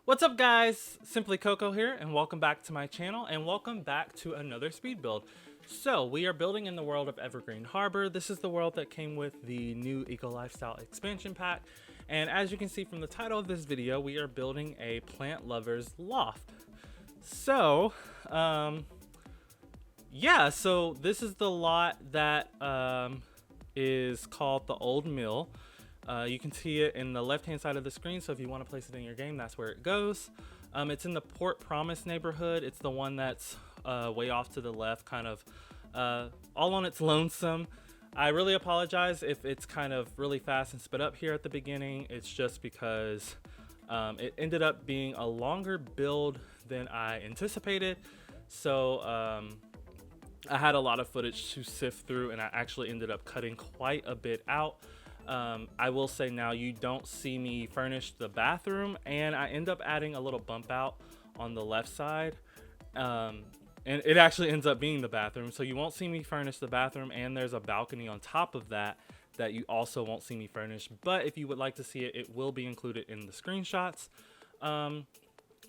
What's up guys, Simply Coco here and welcome back to my channel and welcome back to another speed build. So we are building in the world of Evergreen Harbor. This is the world that came with the new Eco Lifestyle expansion pack, and as you can see from the title of this video, we are building a plant lover's loft. So so this is the lot that is called the Old Mill. You can see it in the left hand side of the screen, so if you want to place it in your game, that's where it goes. It's in the Port Promise neighborhood. It's the one that's way off to the left, kind of all on its lonesome. I really apologize if it's kind of really fast and sped up here at the beginning. It's just because it ended up being a longer build than I anticipated. So I had a lot of footage to sift through, and I actually ended up cutting quite a bit out. I will say now you don't see me furnish the bathroom, and I end up adding a little bump out on the left side, and it actually ends up being the bathroom, so you won't see me furnish the bathroom, and there's a balcony on top of that you also won't see me furnish. But if you would like to see it, it will be included in the screenshots.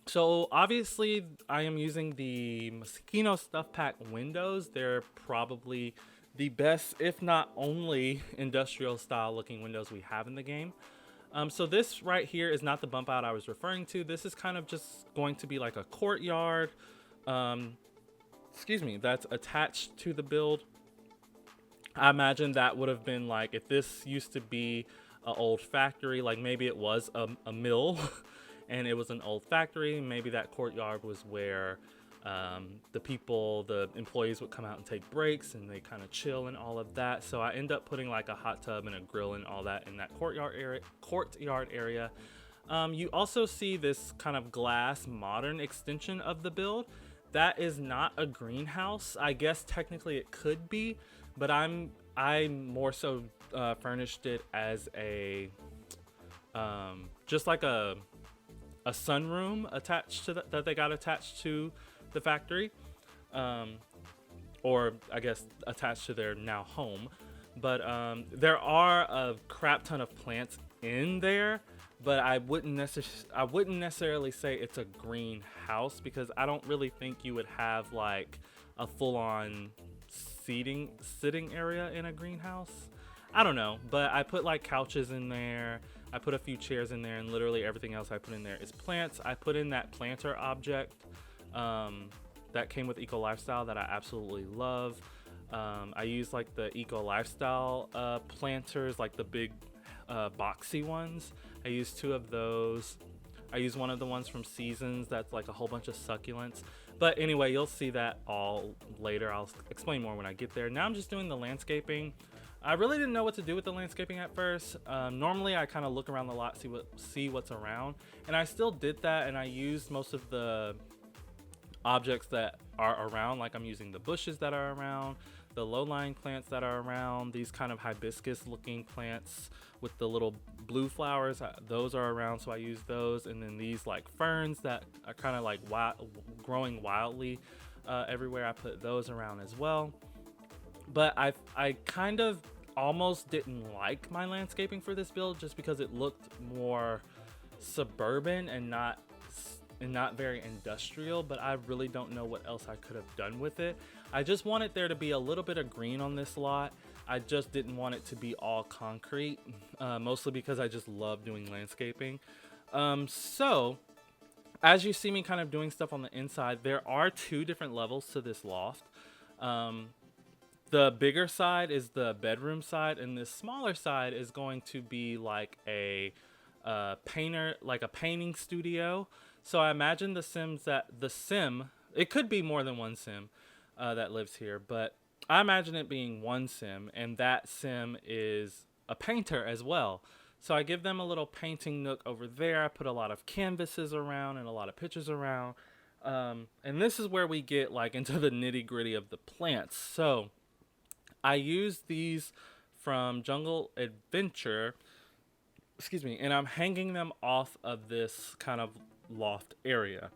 So obviously I am using the Moschino Stuff Pack windows. They're probably the best, if not only, industrial style looking windows we have in the game. So this right here is not the bump out I was referring to. This is kind of just going to be like a courtyard, that's attached to the build. I imagine that would have been like if this used to be an old factory, like maybe it was a mill and it was an old factory. Maybe that courtyard was where the employees would come out and take breaks, and they kind of chill and all of that. So I end up putting like a hot tub and a grill and all that in that courtyard area. You also see this kind of glass modern extension of the build. That is not a greenhouse. I guess technically it could be, but I more so furnished it as a just like a sunroom attached to that they got attached to the factory, or I guess attached to their now home. But there are a crap ton of plants in there, but I wouldn't necessarily say it's a greenhouse, because I don't really think you would have like a full-on sitting area in a greenhouse. I don't know, but I put like couches in there. I put a few chairs in there, and literally everything else I put in there is plants. I put in that planter object that came with Eco Lifestyle that I absolutely love. I use like the Eco Lifestyle planters, like the big boxy ones. I use 2 of those. I use one of the ones from Seasons that's like a whole bunch of succulents. But anyway, you'll see that all later. I'll explain more when I get there. Now I'm just doing the landscaping. I really didn't know what to do with the landscaping at first. Normally I kind of look around the lot, see what's around, and I still did that, and I used most of the objects that are around. Like I'm using the bushes that are around, the low-lying plants that are around, these kind of hibiscus looking plants with the little blue flowers, those are around, so I use those. And then these like ferns that are kind of like growing wildly everywhere, I put those around as well. But I kind of almost didn't like my landscaping for this build, just because it looked more suburban and not very industrial. But I really don't know what else I could have done with it. I just wanted there to be a little bit of green on this lot. I just didn't want it to be all concrete, mostly because I just love doing landscaping. So as you see me kind of doing stuff on the inside, there are 2 different levels to this loft. The bigger side is the bedroom side, and the smaller side is going to be like a painting studio. So I imagine it could be more than one sim that lives here, but I imagine it being one sim, and that sim is a painter as well. So I give them a little painting nook over there. I put a lot of canvases around and a lot of pictures around. And this is where we get like into the nitty gritty of the plants. So I use these from Jungle Adventure, and I'm hanging them off of this kind of loft area.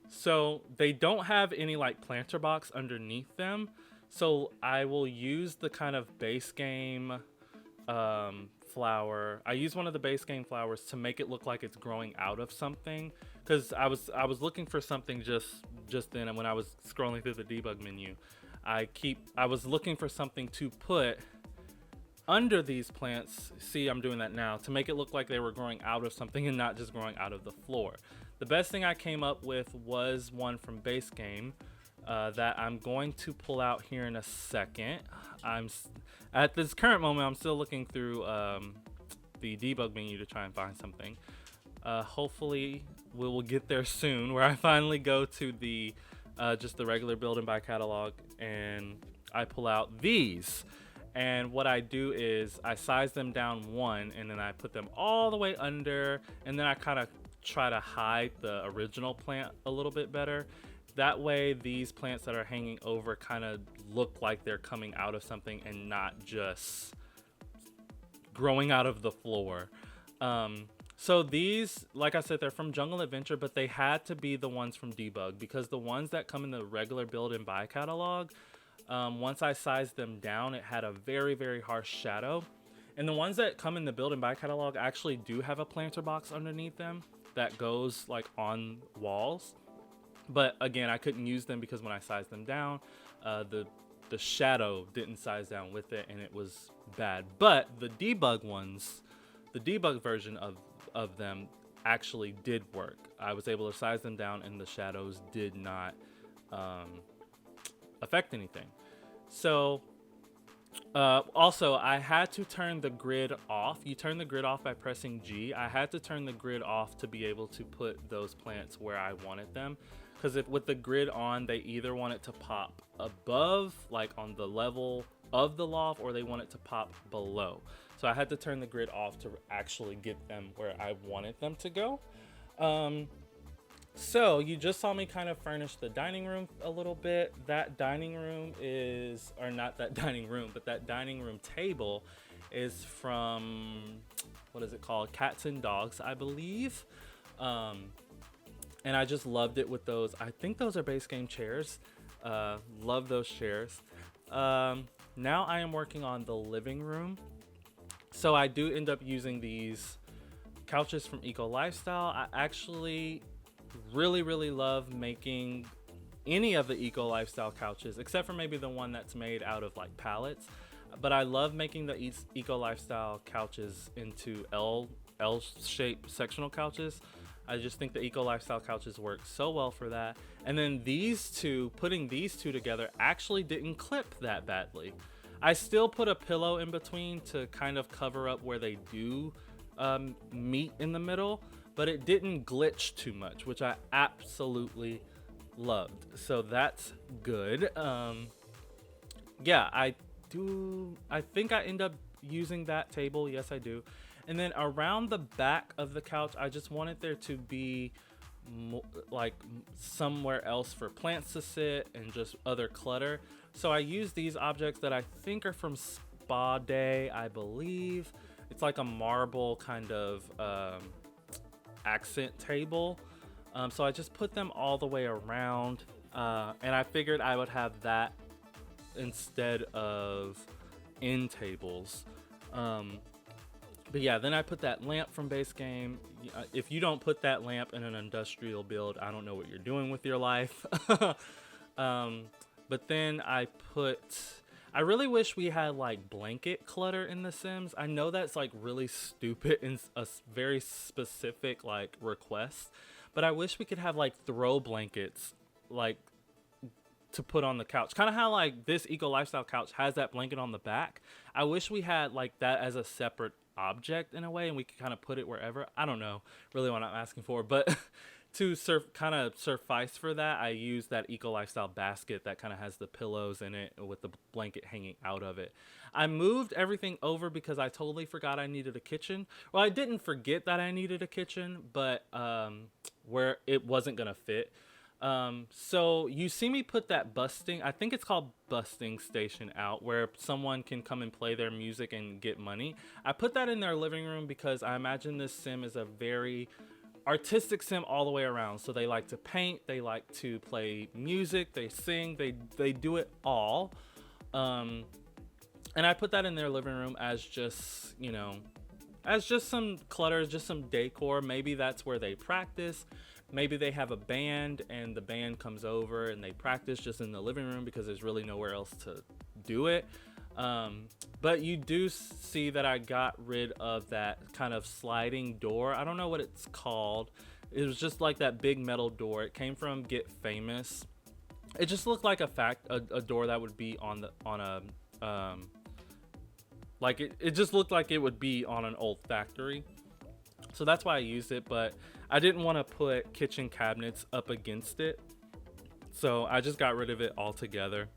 So they don't have any like planter box underneath them. So I will use the kind of base game flower. I use one of the base game flowers to make it look like it's growing out of something. Because I was looking for something just then, and when I was scrolling through the debug menu, I was looking for something to put under these plants. See, I'm doing that now to make it look like they were growing out of something and not just growing out of the floor. The best thing I came up with was one from base game that I'm going to pull out here in a second. At this current moment, I'm still looking through the debug menu to try and find something. Hopefully we will get there soon, where I finally go to the just the regular build and buy catalog, and I pull out these. And what I do is I size them down one, and then I put them all the way under, and then I kind of try to hide the original plant a little bit better. That way these plants that are hanging over kind of look like they're coming out of something and not just growing out of the floor. So these, like I said, they're from Jungle Adventure, but they had to be the ones from Debug, because the ones that come in the regular build and buy catalog, once I sized them down, it had a very, very harsh shadow. And the ones that come in the build and buy catalog actually do have a planter box underneath them that goes like on walls. But again, I couldn't use them because when I sized them down, the shadow didn't size down with it, and it was bad. But the debug ones, the debug version of them actually did work. I was able to size them down, and the shadows did not affect anything. So also, I had to turn the grid off. You turn the grid off by pressing G. I had to turn the grid off to be able to put those plants where I wanted them. Because if with the grid on, they either want it to pop above, like on the level of the loft, or they want it to pop below. So I had to turn the grid off to actually get them where I wanted them to go. So you just saw me kind of furnish the dining room a little bit. That dining room is, or not that dining room, but that dining room table is from, what is it called? Cats and Dogs, I believe. And I just loved it with those. I think those are base game chairs. Love those chairs. Now I am working on the living room. So I do end up using these couches from Eco Lifestyle. I actually really love making any of the Eco Lifestyle couches, except for maybe the one that's made out of like pallets. But I love making the Eco Lifestyle couches into L-shaped sectional couches. I just think the Eco Lifestyle couches work so well for that. And then these two, putting these two together actually didn't clip that badly. I still put a pillow in between to kind of cover up where they do meet in the middle, but it didn't glitch too much, which I absolutely loved. So that's good. Yeah, I think I end up using that table. Yes, I do. And then around the back of the couch, I just wanted there to be like somewhere else for plants to sit and just other clutter. So I use these objects that I think are from Spa Day, I believe. It's like a marble kind of accent table. So I just put them all the way around. And I figured I would have that instead of end tables. But yeah, then I put that lamp from base game. If you don't put that lamp in an industrial build, I don't know what you're doing with your life. But then I really wish we had like blanket clutter in The Sims. I know that's like really stupid and a very specific like request, but I wish we could have like throw blankets like to put on the couch. Kind of how like this Eco Lifestyle couch has that blanket on the back. I wish we had like that as a separate object in a way, and we could kind of put it wherever. I don't know really what I'm asking for, but to kind of suffice for that, I use that Eco Lifestyle basket that kind of has the pillows in it with the blanket hanging out of it. I moved everything over because I totally forgot I needed a kitchen. Well, I didn't forget that I needed a kitchen, but where it wasn't gonna fit. So you see me put that busting, I think it's called busting station out, where someone can come and play their music and get money. I put that in their living room because I imagine this sim is a very artistic sim all the way around. So they like to paint, they like to play music, they sing, they do it all. And I put that in their living room as just, you know, as just some clutter, just some decor. Maybe that's where they practice. Maybe they have a band and the band comes over and they practice just in the living room because there's really nowhere else to do it. But you do see that I got rid of that kind of sliding door. I don't know what it's called. It was just like that big metal door. It came from Get Famous. It just looked like a door that would be on a like it just looked like it would be on an old factory. So that's why I used it, but I didn't want to put kitchen cabinets up against it. So I just got rid of it altogether.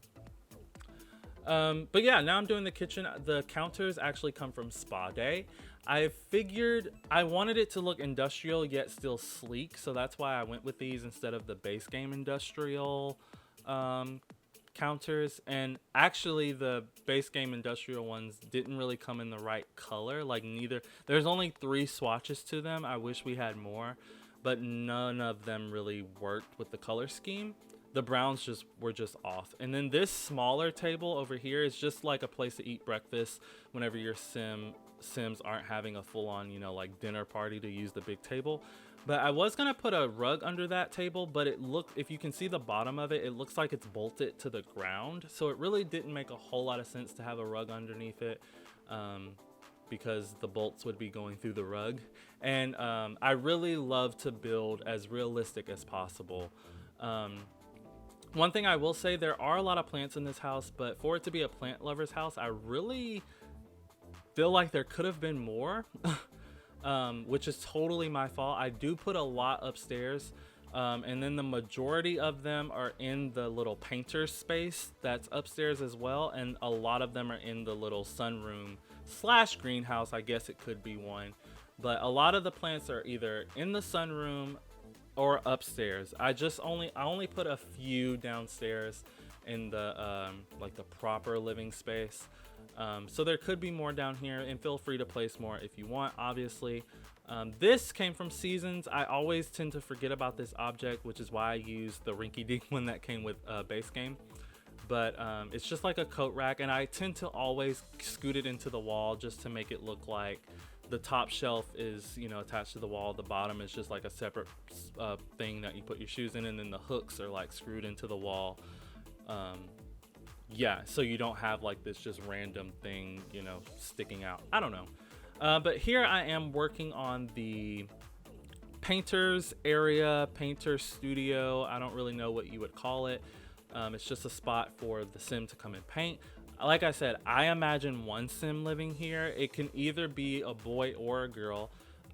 But yeah, now I'm doing the kitchen. The counters actually come from Spa Day. I figured I wanted it to look industrial yet still sleek, so that's why I went with these instead of the base game industrial counters. And actually the base game industrial ones didn't really come in the right color. Like there's only 3 swatches to them. I wish we had more, but none of them really worked with the color scheme. The browns were just off. And then this smaller table over here is just like a place to eat breakfast whenever your Sims aren't having a full-on, like dinner party to use the big table. But I was gonna put a rug under that table, but if you can see the bottom of it, it looks like it's bolted to the ground. So it really didn't make a whole lot of sense to have a rug underneath it, because the bolts would be going through the rug. And I really love to build as realistic as possible. One thing I will say, there are a lot of plants in this house, but for it to be a plant lover's house, I really feel like there could have been more, which is totally my fault. I do put a lot upstairs, and then the majority of them are in the little painter space that's upstairs as well, and a lot of them are in the little sunroom / greenhouse. I guess it could be one, but a lot of the plants are either in the sunroom or upstairs. I only put a few downstairs in the like the proper living space. So there could be more down here, and feel free to place more if you want, obviously. This came from Seasons. I always tend to forget about this object, which is why I use the rinky-dink one that came with base game. But it's just like a coat rack, and I tend to always scoot it into the wall just to make it look like the top shelf is, attached to the wall. The bottom is just like a separate thing that you put your shoes in, and then the hooks are like screwed into the wall. Yeah, so you don't have like this just random thing, sticking out. I don't know. But here I am working on the painter's area, painter studio. I don't really know what you would call it. It's just a spot for the sim to come and paint. Like I said, I imagine one sim living here. It can either be a boy or a girl.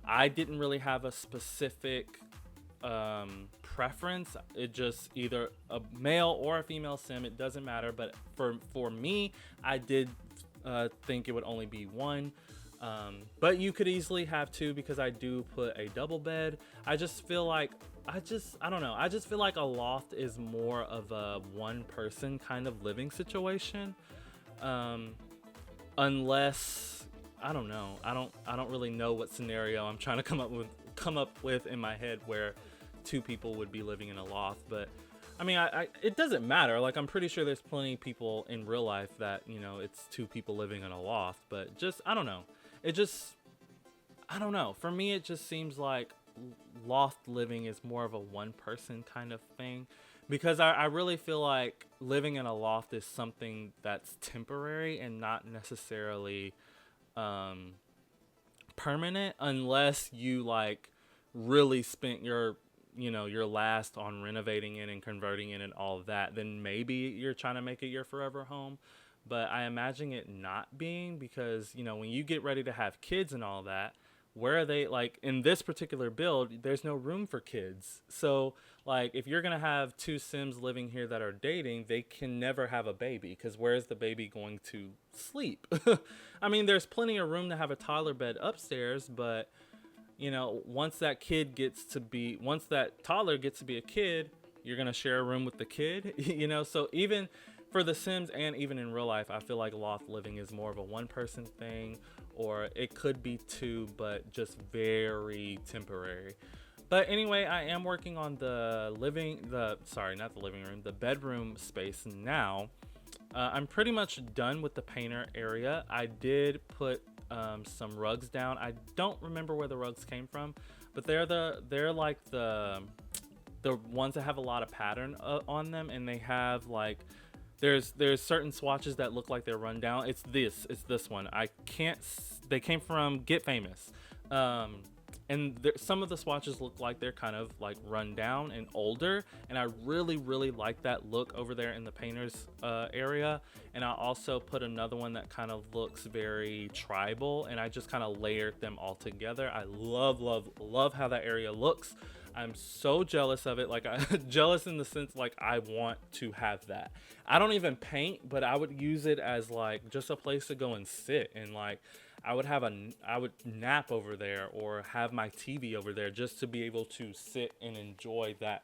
I didn't really have a specific preference. It just either a male or a female sim. It doesn't matter. But for me, I did think it would only be one. But you could easily have 2 because I do put a double bed. I just feel like I don't know. I just feel like a loft is more of a one person kind of living situation. Unless I don't know. I don't really know what scenario I'm trying to come up with in my head where 2 people would be living in a loft. But I mean, it doesn't matter. Like, I'm pretty sure there's plenty of people in real life that, it's 2 people living in a loft. But just, I don't know. I don't know. For me, it just seems like loft living is more of a one person kind of thing. Because I really feel like living in a loft is something that's temporary and not necessarily permanent, unless you like really spent your last on renovating it and converting it and all of that. Then maybe you're trying to make it your forever home. But I imagine it not being, because when you get ready to have kids and all that, where are they? Like, in this particular build, there's no room for kids. So like, if you're gonna have 2 sims living here that are dating, they can never have a baby, because where is the baby going to sleep? I mean, there's plenty of room to have a toddler bed upstairs, but once that toddler gets to be a kid, you're gonna share a room with the kid. So even for the Sims and even in real life, I feel like loft living is more of a one person thing, or it could be 2, but just very temporary. But anyway, I am working on the bedroom space now. I'm pretty much done with the painter area. I did put some rugs down. I don't remember where the rugs came from, but they're like the ones that have a lot of pattern on them, and they have like there's certain swatches that look like they're run down. It's this one. I can't. They came from Get Famous. And some of the swatches look like they're kind of like run down and older, and I really like that look over there in the painters area. And I also put another one that kind of looks very tribal, and I just kind of layered them all together. I love how that area looks. I'm so jealous of it. Like, I'm jealous in the sense like I want to have that. I don't even paint, but I would use it as like just a place to go and sit, and like I would nap over there or have my TV over there just to be able to sit and enjoy that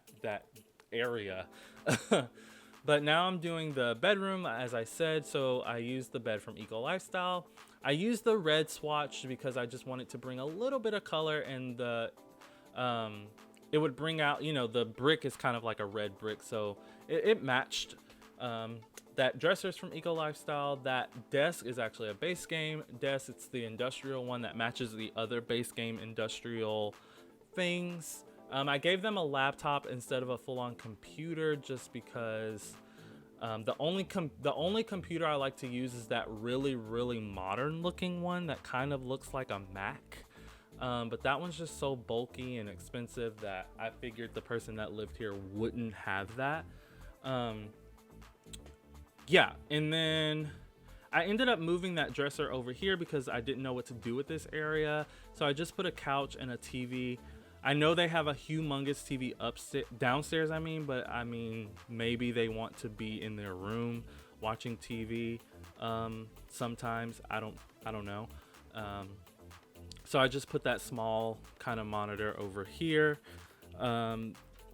area. But now I'm doing the bedroom, as I said. So I used the bed from Eco Lifestyle. I used the red swatch because I just wanted to bring a little bit of color, and it would bring out, the brick is kind of like a red brick, so it matched. That dresser's from Eco Lifestyle. That desk is actually a base game desk. It's the industrial one that matches the other base game industrial things. I gave them a laptop instead of a full-on computer just because the only computer I like to use is that really modern looking one that kind of looks like a Mac. But that one's just so bulky and expensive that I figured the person that lived here wouldn't have that. Yeah, and then I ended up moving that dresser over here because I didn't know what to do with this area. So I just put a couch and a TV. I know they have a humongous TV downstairs, but maybe they want to be in their room watching TV sometimes. I don't know. So I just put that small kind of monitor over here.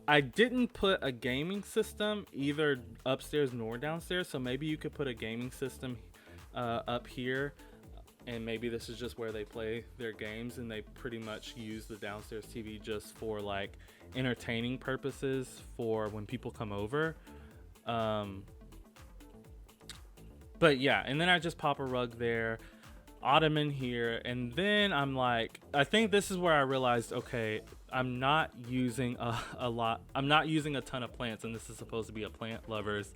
I didn't put a gaming system either upstairs nor downstairs, so maybe you could put a gaming system up here, and maybe this is just where they play their games, and they pretty much use the downstairs TV just for like entertaining purposes for when people come over. But yeah, and then I just pop a rug there, ottoman here, and then I'm like, I think this is where I realized, okay, I'm not using I'm not using a ton of plants, and this is supposed to be a plant lover's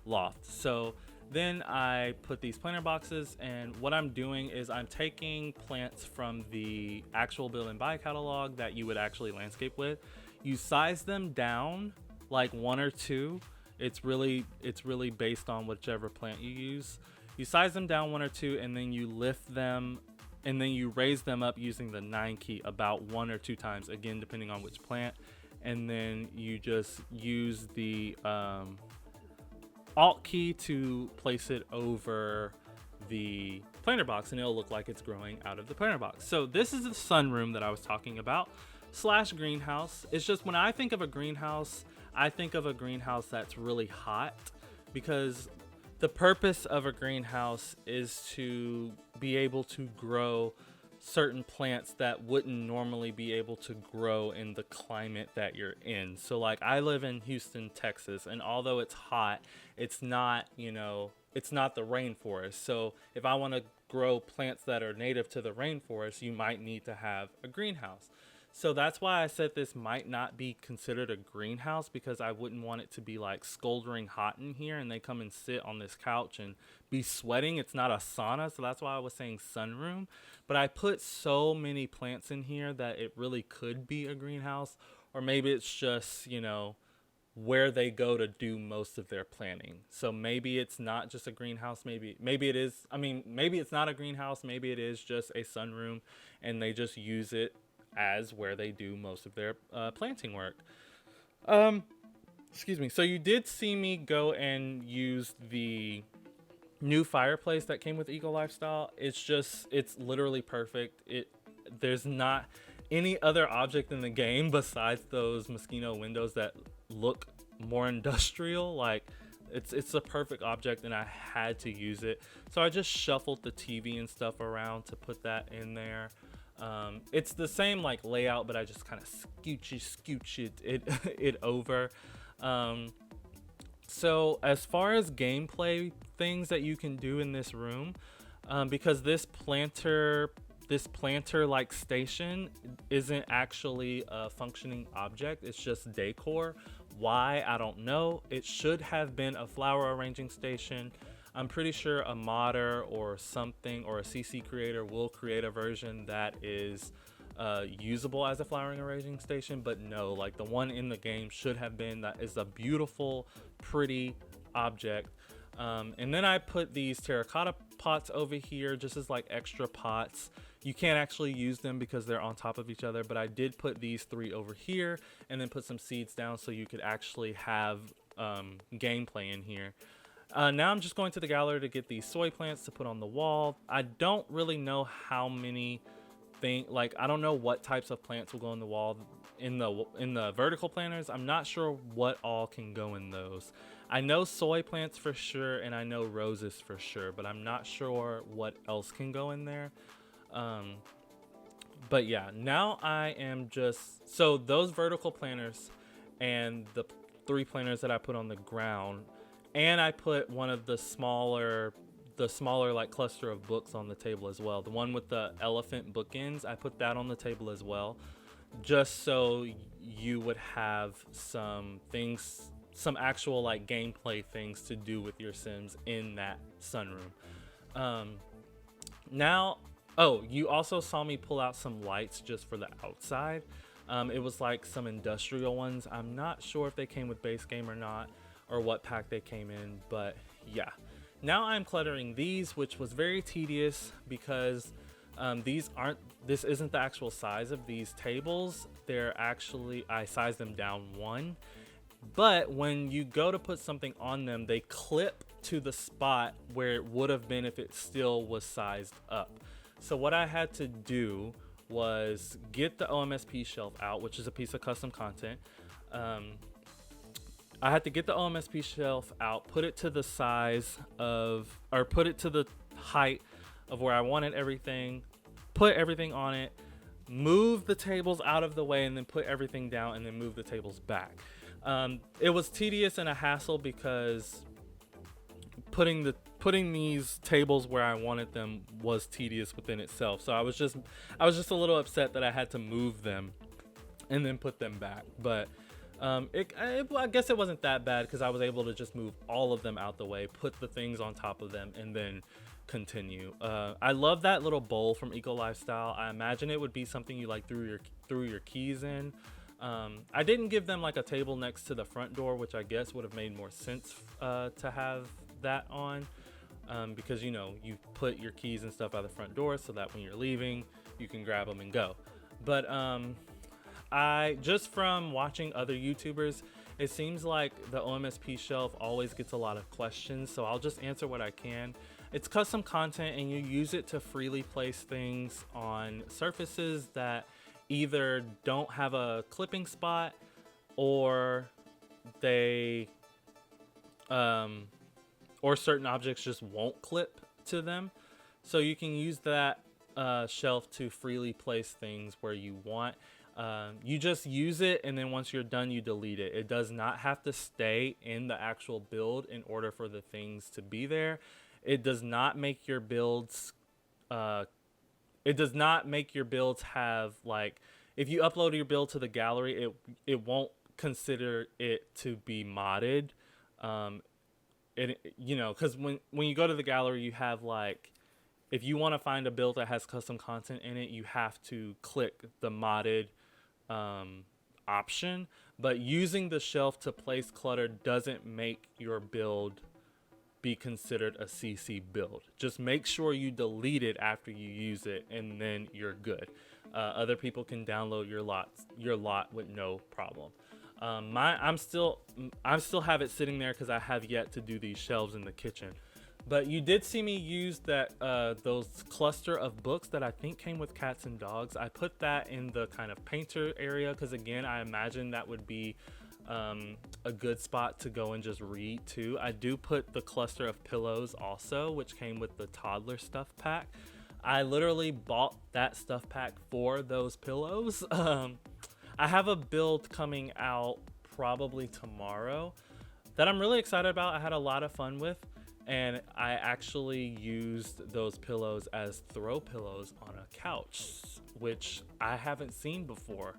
loft. So then I put these planter boxes, and what I'm doing is I'm taking plants from the actual build and buy catalog that you would actually landscape with. You size them down like 1 or 2. It's really based on whichever plant you use. You size them down 1 or 2, and then you lift them, and then you raise them up using the 9 key about 1 or 2 times, again depending on which plant. And then you just use the Alt key to place it over the planter box, and it'll look like it's growing out of the planter box. So this is the sunroom that I was talking about / greenhouse. It's just when I think of a greenhouse, I think of a greenhouse that's really hot, because the purpose of a greenhouse is to be able to grow certain plants that wouldn't normally be able to grow in the climate that you're in. So like, I live in Houston, Texas, and although it's hot, it's not, it's not the rainforest. So if I want to grow plants that are native to the rainforest, you might need to have a greenhouse. So that's why I said this might not be considered a greenhouse, because I wouldn't want it to be like scoldering hot in here and they come and sit on this couch and be sweating. It's not a sauna, so that's why I was saying sunroom. But I put so many plants in here that it really could be a greenhouse, or maybe it's just, where they go to do most of their planting. So maybe it's not just a greenhouse, maybe it is. Maybe it's not a greenhouse, maybe it is just a sunroom and they just use it as where they do most of their planting work. Excuse me. So you did see me go and use the new fireplace that came with Eco Lifestyle. It's literally perfect. There's not any other object in the game besides those Moschino windows that look more industrial. Like, it's a perfect object, and I had to use it. So I just shuffled the TV and stuff around to put that in there. It's the same like layout, but I just kind of scooch it over. So as far as gameplay things that you can do in this room, because this planter like station isn't actually a functioning object. It's just decor. Why? I don't know. It should have been a flower arranging station. I'm pretty sure a modder or something, or a CC creator will create a version that is usable as a flowering arranging station, but no, like the one in the game should have been. That is a beautiful, pretty object. And then I put these terracotta pots over here just as like extra pots. You can't actually use them because they're on top of each other, but I did put these 3 over here and then put some seeds down so you could actually have gameplay in here. Now I'm just going to the gallery to get these soy plants to put on the wall. I don't really know how many I don't know what types of plants will go on the wall in the vertical planters. I'm not sure what all can go in those. I know soy plants for sure, and I know roses for sure, but I'm not sure what else can go in there. But yeah, now I am just, so those vertical planters and the 3 planters that I put on the ground, and I put one of the smaller like cluster of books on the table as well. The one with the elephant bookends, I put that on the table as well, just so you would have some actual like gameplay things to do with your Sims in that sunroom. Now, oh, you also saw me pull out some lights just for the outside. It was like some industrial ones. I'm not sure if they came with base game or not, or what pack they came in, but yeah. Now I'm cluttering these, which was very tedious because this isn't the actual size of these tables. I sized them down 1, but when you go to put something on them, they clip to the spot where it would have been if it still was sized up. So what I had to do was get the OMSP shelf out, which is a piece of custom content. I had to get the OMSP shelf out, put it to the height of where I wanted everything, put everything on it, move the tables out of the way, and then put everything down, and then move the tables back. It was tedious and a hassle because putting these tables where I wanted them was tedious within itself. So I was just a little upset that I had to move them and then put them back. But I guess it wasn't that bad because I was able to just move all of them out the way, put the things on top of them, and then continue. I love that little bowl from Eco Lifestyle. I imagine it would be something you like threw your keys in. I didn't give them like a table next to the front door, which I guess would have made more sense to have that on, because you put your keys and stuff out the front door so that when you're leaving you can grab them and go. But I just from watching other YouTubers, it seems like the OMSP shelf always gets a lot of questions, so I'll just answer what I can. It's custom content and you use it to freely place things on surfaces that either don't have a clipping spot or they or certain objects just won't clip to them. So you can use that shelf to freely place things where you want. You just use it, and then once you're done, you delete it. It does not have to stay in the actual build in order for the things to be there. It does not make your builds have like, if you upload your build to the gallery, it won't consider it to be modded. Because when you go to the gallery, you have like, if you want to find a build that has custom content in it, you have to click the modded option. But using the shelf to place clutter doesn't make your build be considered a CC build. Just make sure you delete it after you use it, and then you're good. Other people can download your lot with no problem. I'm still have it sitting there because I have yet to do these shelves in the kitchen. But you did see me use that those cluster of books that I think came with cats and dogs. I put that in the kind of painter area because, again, I imagine that would be a good spot to go and just read too. I do put the cluster of pillows also, which came with the toddler stuff pack. I literally bought that stuff pack for those pillows. I have a build coming out probably tomorrow that I'm really excited about. I had a lot of fun with. and I actually used those pillows as throw pillows on a couch, which I haven't seen before.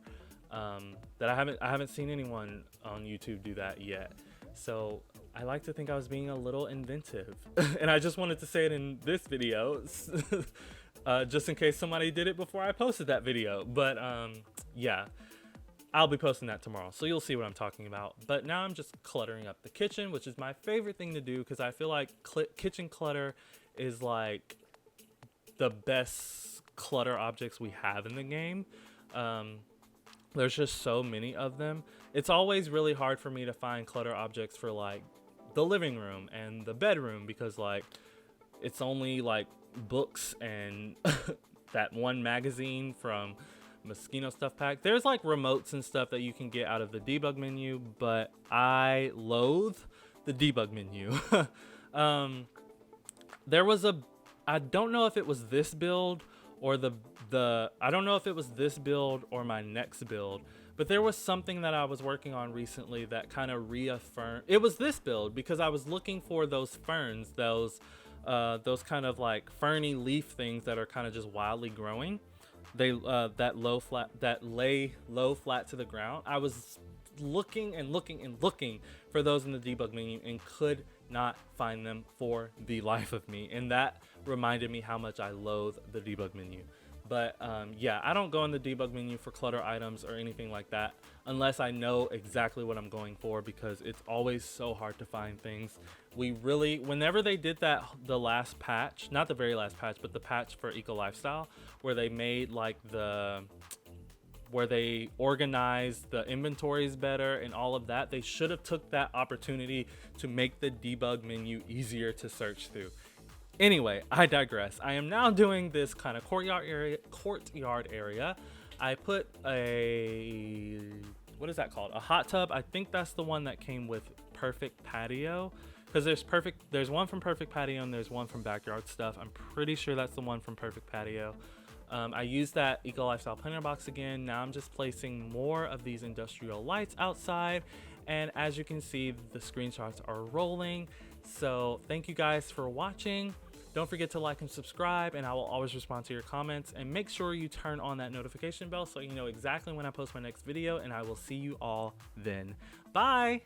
That I haven't seen anyone on YouTube do that yet. So I like to think I was being a little inventive, and I just wanted to say it in this video, just in case somebody did it before I posted that video. But yeah, I'll be posting that tomorrow, so you'll see what I'm talking about. But now I'm just cluttering up the kitchen, which is my favorite thing to do because I feel like kitchen clutter is like the best clutter objects we have in the game. There's just so many of them. It's always really hard for me to find clutter objects for like the living room and the bedroom because like it's only like books and that one magazine from Mosquito Stuff Pack. There's like remotes and stuff that you can get out of the debug menu, but I loathe the debug menu. There was I don't know if it was this build or I don't know if it was this build or my next build, but there was something that I was working on recently that kind of reaffirmed. It was this build because I was looking for those ferns, those kind of like ferny leaf things that are kind of just wildly growing. They that lay low flat to the ground. I was looking and looking and looking for those in the debug menu and could not find them for the life of me, and that reminded me how much I loathe the debug menu. But yeah, I don't go in the debug menu for clutter items or anything like that unless I know exactly what I'm going for, because it's always so hard to find things. Whenever they did that, the last patch, not the very last patch, but the patch for Eco Lifestyle, where they made like where they organized the inventories better and all of that, they should have took that opportunity to make the debug menu easier to search through. Anyway, I digress. I am now doing this kind of courtyard area. I put what is that called? A hot tub. I think that's the one that came with Perfect Patio, because there's one from Perfect Patio and there's one from Backyard Stuff. I'm pretty sure that's the one from Perfect Patio. I used that Eco Lifestyle planter box again. Now I'm just placing more of these industrial lights outside, and as you can see, the screenshots are rolling. So thank you guys for watching. Don't forget to like and subscribe, and I will always respond to your comments. And make sure you turn on that notification bell so you know exactly when I post my next video, and I will see you all then. Bye!